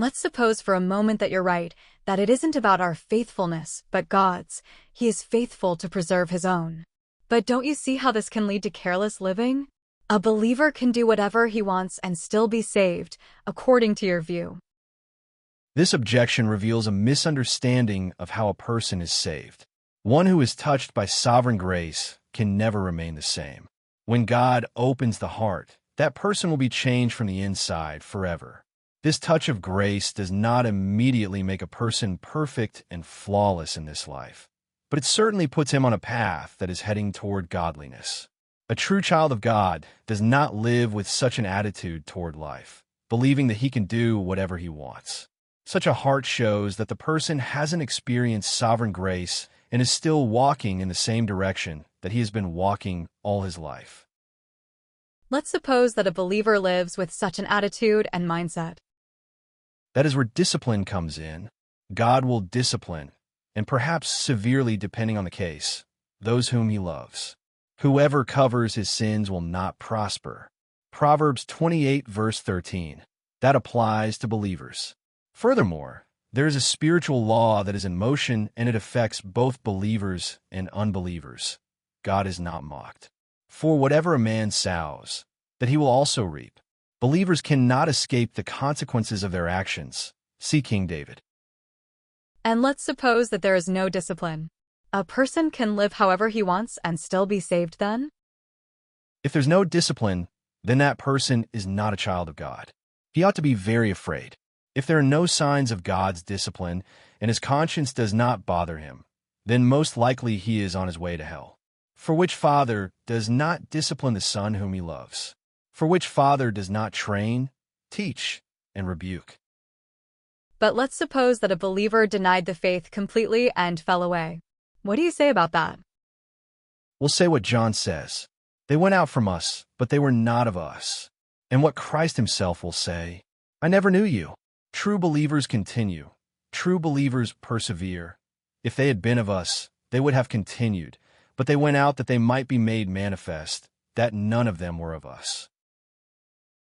Let's suppose for a moment that you're right, that it isn't about our faithfulness, but God's. He is faithful to preserve his own. But don't you see how this can lead to careless living? A believer can do whatever he wants and still be saved, according to your view. This objection reveals a misunderstanding of how a person is saved. One who is touched by sovereign grace can never remain the same. When God opens the heart, that person will be changed from the inside forever. This touch of grace does not immediately make a person perfect and flawless in this life, but it certainly puts him on a path that is heading toward godliness. A true child of God does not live with such an attitude toward life, believing that he can do whatever he wants. Such a heart shows that the person hasn't experienced sovereign grace and is still walking in the same direction that he has been walking all his life. Let's suppose that a believer lives with such an attitude and mindset. That is where discipline comes in. God will discipline, and perhaps severely depending on the case, those whom he loves. Whoever covers his sins will not prosper. Proverbs 28 verse 13. That applies to believers. Furthermore, there is a spiritual law that is in motion, and it affects both believers and unbelievers. God is not mocked. For whatever a man sows, that he will also reap. Believers cannot escape the consequences of their actions. See King David. And let's suppose that there is no discipline. A person can live however he wants and still be saved then? If there's no discipline, then that person is not a child of God. He ought to be very afraid. If there are no signs of God's discipline and his conscience does not bother him, then most likely he is on his way to hell. For which father does not discipline the son whom he loves? For which father does not train, teach, and rebuke? But let's suppose that a believer denied the faith completely and fell away. What do you say about that? We'll say what John says. They went out from us, but they were not of us. And what Christ himself will say, I never knew you. True believers continue. True believers persevere. If they had been of us, they would have continued, but they went out that they might be made manifest, that none of them were of us.